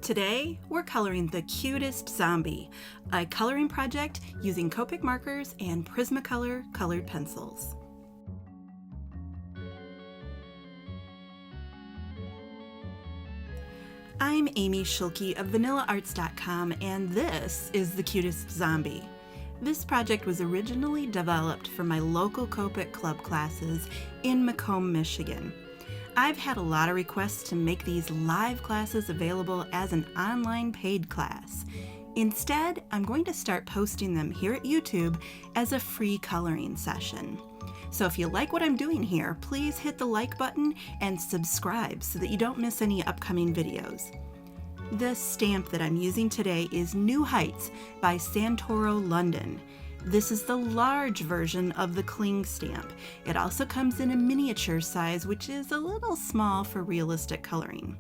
Today, we're coloring the Cutest Zombie, a coloring project using Copic Markers and Prismacolor colored pencils. I'm Amy Shulke of VanillaArts.com, and this is the Cutest Zombie. This project was originally developed for my local Copic Club classes in Macomb, Michigan. I've had a lot of requests to make these live classes available as an online paid class. Instead, I'm going to start posting them here at YouTube as a free coloring session. So if you like what I'm doing here, please hit the like button and subscribe so that you don't miss any upcoming videos. The stamp that I'm using today is New Heights by Santoro London. This is the large version of the cling stamp. It also comes in a miniature size, which is a little small for realistic coloring.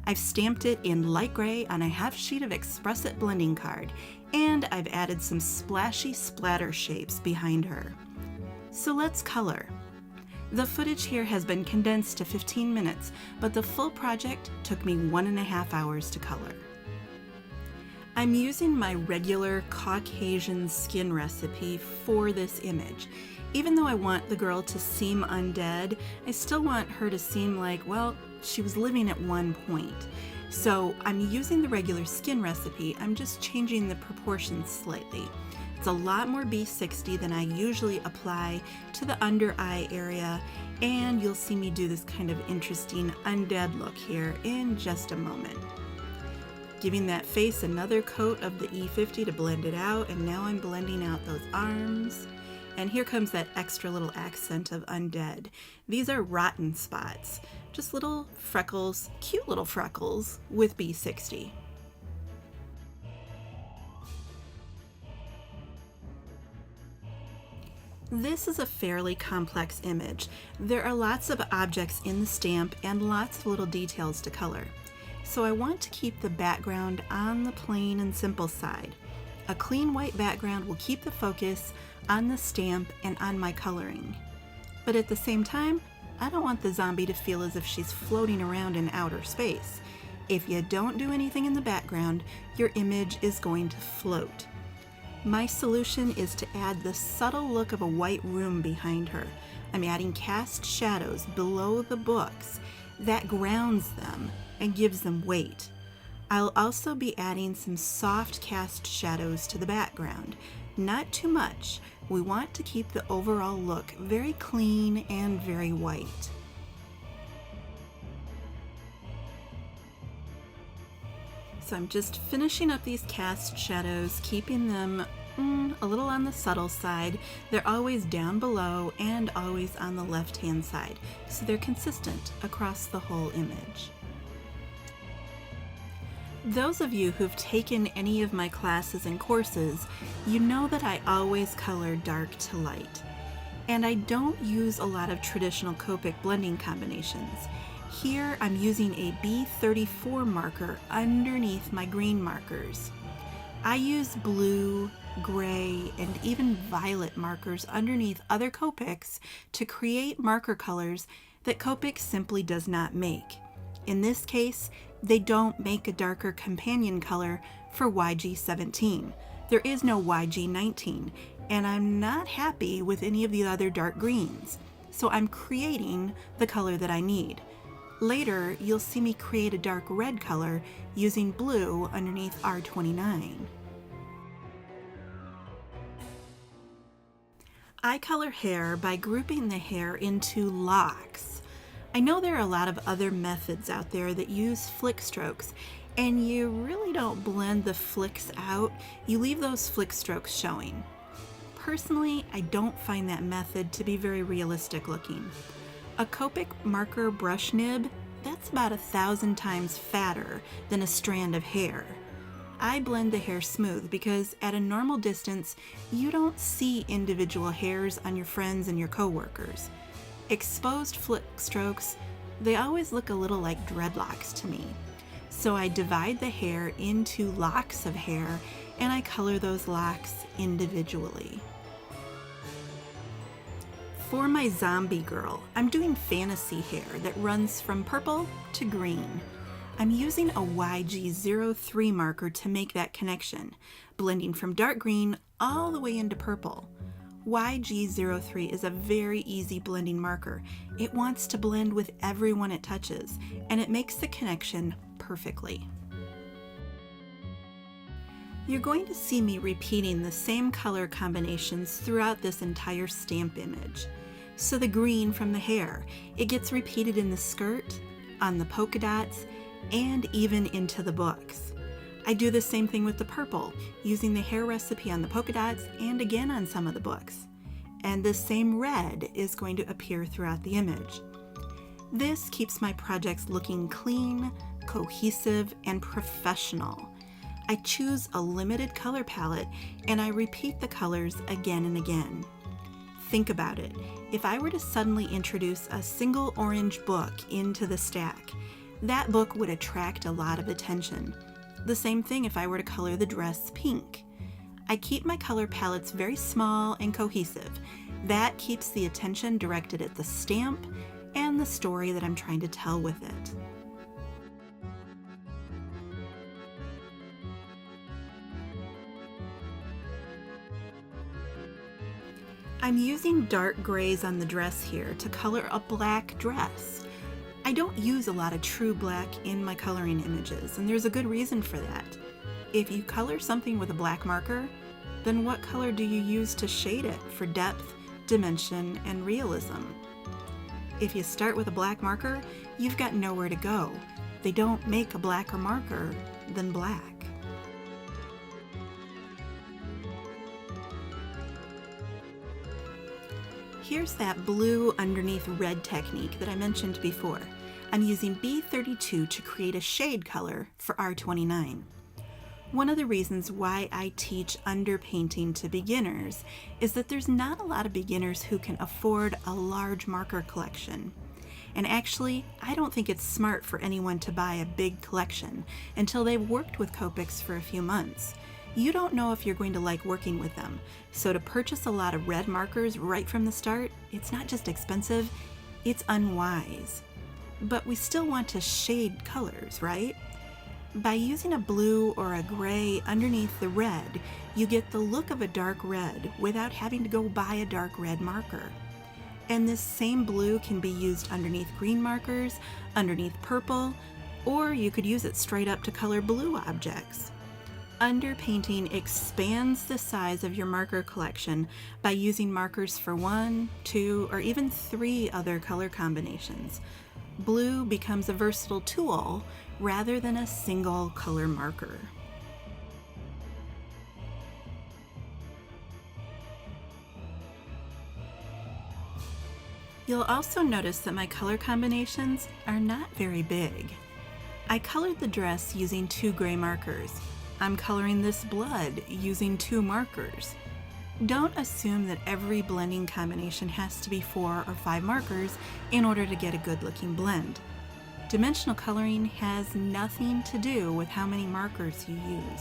I've stamped it in light gray on a half sheet of Express It blending card, and I've added some splashy splatter shapes behind her. So let's color. The footage here has been condensed to 15 minutes, but the full project took me 1.5 hours to color. I'm using my regular Caucasian skin recipe for this image. Even though I want the girl to seem undead, I still want her to seem like, well, she was living at one point. So I'm using the regular skin recipe, I'm just changing the proportions slightly. It's a lot more B60 than I usually apply to the under eye area, and you'll see me do this kind of interesting undead look here in just a moment. Giving that face another coat of the E50 to blend it out, and now I'm blending out those arms. And here comes that extra little accent of undead. These are rotten spots, just little freckles, cute little freckles with B60. This is a fairly complex image. There are lots of objects in the stamp and lots of little details to color. So I want to keep the background on the plain and simple side. A clean white background will keep the focus on the stamp and on my coloring. But at the same time, I don't want the zombie to feel as if she's floating around in outer space. If you don't do anything in the background, your image is going to float. My solution is to add the subtle look of a white room behind her. I'm adding cast shadows below the books that grounds them and gives them weight. I'll also be adding some soft cast shadows to the background. Not too much. We want to keep the overall look very clean and very white. So I'm just finishing up these cast shadows, keeping them a little on the subtle side. They're always down below and always on the left-hand side, so they're consistent across the whole image. Those of you who've taken any of my classes and courses, you know that I always color dark to light. And I don't use a lot of traditional Copic blending combinations. Here I'm using a B34 marker underneath my green markers. I use blue, gray, and even violet markers underneath other Copics to create marker colors that Copic simply does not make. In this case, they don't make a darker companion color for YG17. There is no YG19, and I'm not happy with any of the other dark greens, so I'm creating the color that I need. Later, you'll see me create a dark red color using blue underneath R29. I color hair by grouping the hair into locks. I know there are a lot of other methods out there that use flick strokes, and you really don't blend the flicks out, you leave those flick strokes showing. Personally, I don't find that method to be very realistic looking. A Copic marker brush nib, that's about 1,000 times fatter than a strand of hair. I blend the hair smooth because at a normal distance, you don't see individual hairs on your friends and your coworkers. Exposed flick strokes, they always look a little like dreadlocks to me. So I divide the hair into locks of hair and I color those locks individually. For my zombie girl, I'm doing fantasy hair that runs from purple to green. I'm using a YG03 marker to make that connection, blending from dark green all the way into purple. YG03 is a very easy blending marker. It wants to blend with everyone it touches, and it makes the connection perfectly. You're going to see me repeating the same color combinations throughout this entire stamp image. So the green from the hair, it gets repeated in the skirt, on the polka dots, and even into the books. I do the same thing with the purple, using the hair recipe on the polka dots and again on some of the books. And the same red is going to appear throughout the image. This keeps my projects looking clean, cohesive, and professional. I choose a limited color palette and I repeat the colors again and again. Think about it. If I were to suddenly introduce a single orange book into the stack, that book would attract a lot of attention. The same thing if I were to color the dress pink. I keep my color palettes very small and cohesive. That keeps the attention directed at the stamp and the story that I'm trying to tell with it. I'm using dark grays on the dress here to color a black dress. I don't use a lot of true black in my coloring images, and there's a good reason for that. If you color something with a black marker, then what color do you use to shade it for depth, dimension, and realism? If you start with a black marker, you've got nowhere to go. They don't make a blacker marker than black. Here's that blue underneath red technique that I mentioned before. I'm using B32 to create a shade color for R29. One of the reasons why I teach underpainting to beginners is that there's not a lot of beginners who can afford a large marker collection. And actually, I don't think it's smart for anyone to buy a big collection until they've worked with Copics for a few months. You don't know if you're going to like working with them, so to purchase a lot of red markers right from the start, it's not just expensive, it's unwise. But we still want to shade colors, right? By using a blue or a gray underneath the red, you get the look of a dark red without having to go buy a dark red marker. And this same blue can be used underneath green markers, underneath purple, or you could use it straight up to color blue objects. Underpainting expands the size of your marker collection by using markers for 1, 2, or even 3 other color combinations. Blue becomes a versatile tool rather than a single color marker. You'll also notice that my color combinations are not very big. I colored the dress using 2 gray markers. I'm coloring this blood using 2 markers. Don't assume that every blending combination has to be 4 or 5 markers in order to get a good looking blend. Dimensional coloring has nothing to do with how many markers you use.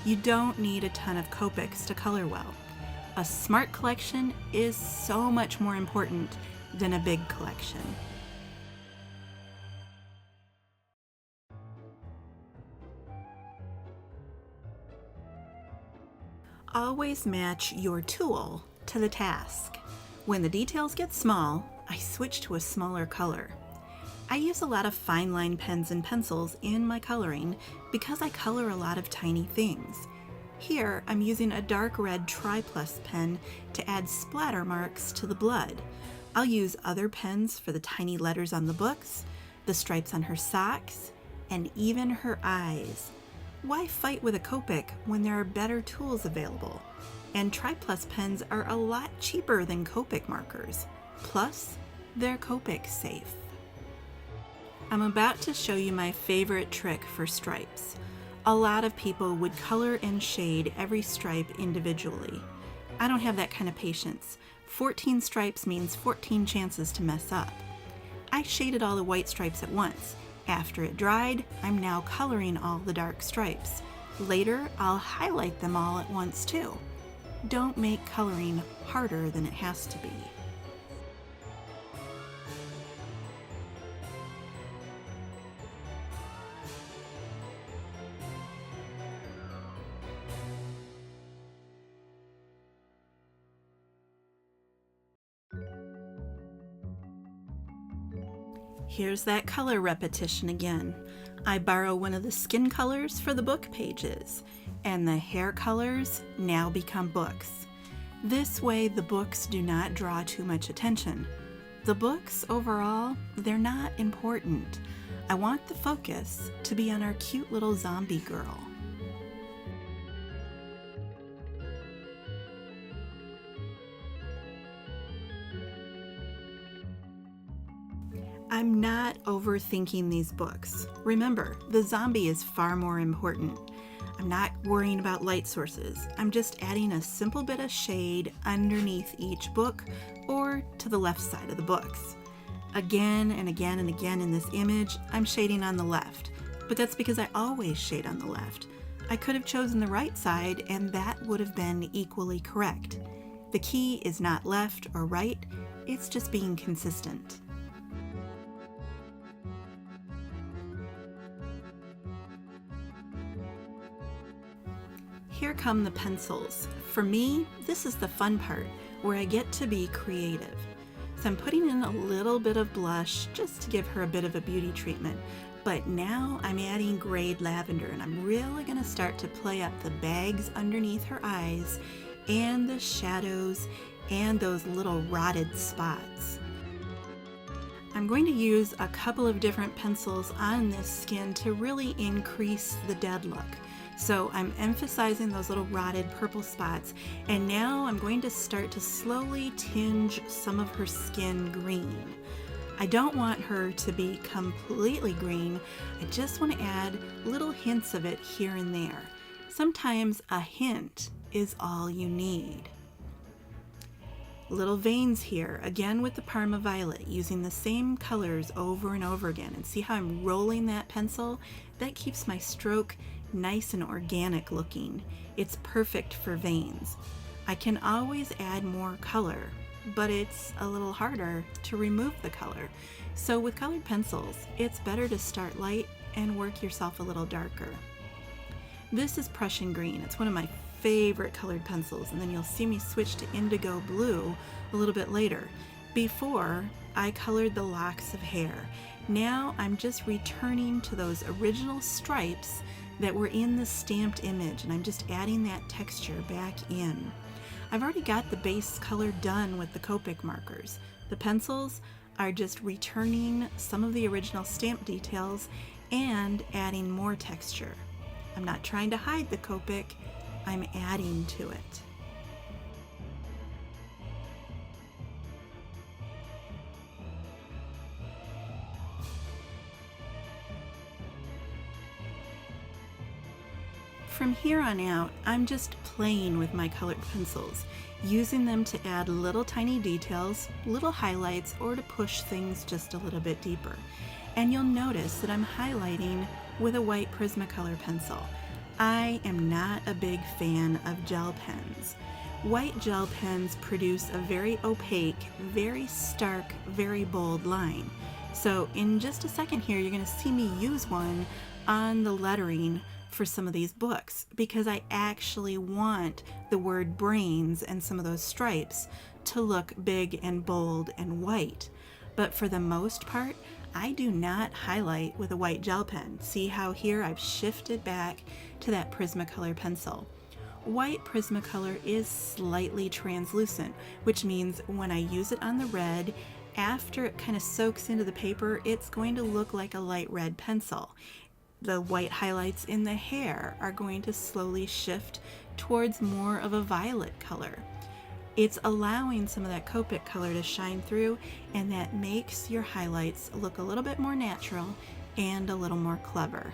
You don't need a ton of Copics to color well. A smart collection is so much more important than a big collection. Always match your tool to the task. When the details get small, I switch to a smaller color. I use a lot of fine line pens and pencils in my coloring because I color a lot of tiny things. Here, I'm using a dark red Triplus pen to add splatter marks to the blood. I'll use other pens for the tiny letters on the books, the stripes on her socks, and even her eyes. Why fight with a Copic when there are better tools available? And Triplus pens are a lot cheaper than Copic markers. Plus, they're Copic safe. I'm about to show you my favorite trick for stripes. A lot of people would color and shade every stripe individually. I don't have that kind of patience. 14 stripes means 14 chances to mess up. I shaded all the white stripes at once. After it dried, I'm now coloring all the dark stripes. Later, I'll highlight them all at once too. Don't make coloring harder than it has to be. Here's that color repetition again. I borrow one of the skin colors for the book pages, and the hair colors now become books. This way the books do not draw too much attention. The books overall, they're not important. I want the focus to be on our cute little zombie girl. I'm not overthinking these books. Remember, the zombie is far more important. I'm not worrying about light sources. I'm just adding a simple bit of shade underneath each book or to the left side of the books. Again and again and again in this image, I'm shading on the left, but that's because I always shade on the left. I could have chosen the right side and that would have been equally correct. The key is not left or right, it's just being consistent. Here come the pencils. For me, this is the fun part, where I get to be creative. So I'm putting in a little bit of blush just to give her a bit of a beauty treatment. But now I'm adding grayed lavender, and I'm really going to start to play up the bags underneath her eyes and the shadows and those little rotted spots. I'm going to use a couple of different pencils on this skin to really increase the dead look. So I'm emphasizing those little rotted purple spots, and now I'm going to start to slowly tinge some of her skin green. I don't want her to be completely green, I just want to add little hints of it here and there. Sometimes a hint is all you need. Little veins here, again with the Parma Violet, using the same colors over and over again. And see how I'm rolling that pencil? That keeps my stroke nice and organic looking. It's perfect for veins. I can always add more color, but it's a little harder to remove the color. So with colored pencils, it's better to start light and work yourself a little darker. This is Prussian green. It's one of my favorite colored pencils, and then you'll see me switch to indigo blue a little bit later. Before, I colored the locks of hair. Now I'm just returning to those original stripes that were in the stamped image, and I'm just adding that texture back in. I've already got the base color done with the Copic markers. The pencils are just returning some of the original stamp details and adding more texture. I'm not trying to hide the Copic, I'm adding to it. From here on out, I'm just playing with my colored pencils, using them to add little tiny details, little highlights, or to push things just a little bit deeper. And you'll notice that I'm highlighting with a white Prismacolor pencil. I am not a big fan of gel pens. White gel pens produce a very opaque, very stark, very bold line. So in just a second here, you're going to see me use one on the lettering for some of these books, because I actually want the word brains and some of those stripes to look big and bold and white. But for the most part, I do not highlight with a white gel pen. See how here I've shifted back to that Prismacolor pencil. White Prismacolor is slightly translucent, which means when I use it on the red, after it kind of soaks into the paper, it's going to look like a light red pencil. The white highlights in the hair are going to slowly shift towards more of a violet color. It's allowing some of that Copic color to shine through, and that makes your highlights look a little bit more natural and a little more clever.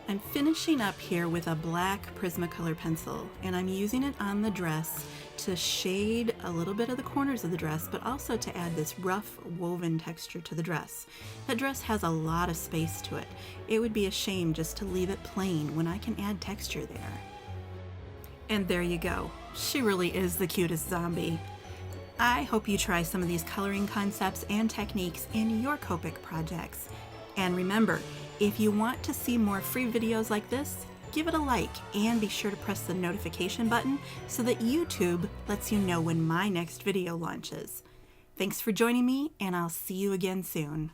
I'm finishing up here with a black Prismacolor pencil, and I'm using it on the dress to shade a little bit of the corners of the dress, but also to add this rough woven texture to the dress. That dress has a lot of space to it. It would be a shame just to leave it plain when I can add texture there. And there you go. She really is the cutest zombie. I hope you try some of these coloring concepts and techniques in your Copic projects. And remember, if you want to see more free videos like this, give it a like and be sure to press the notification button so that YouTube lets you know when my next video launches. Thanks for joining me, and I'll see you again soon.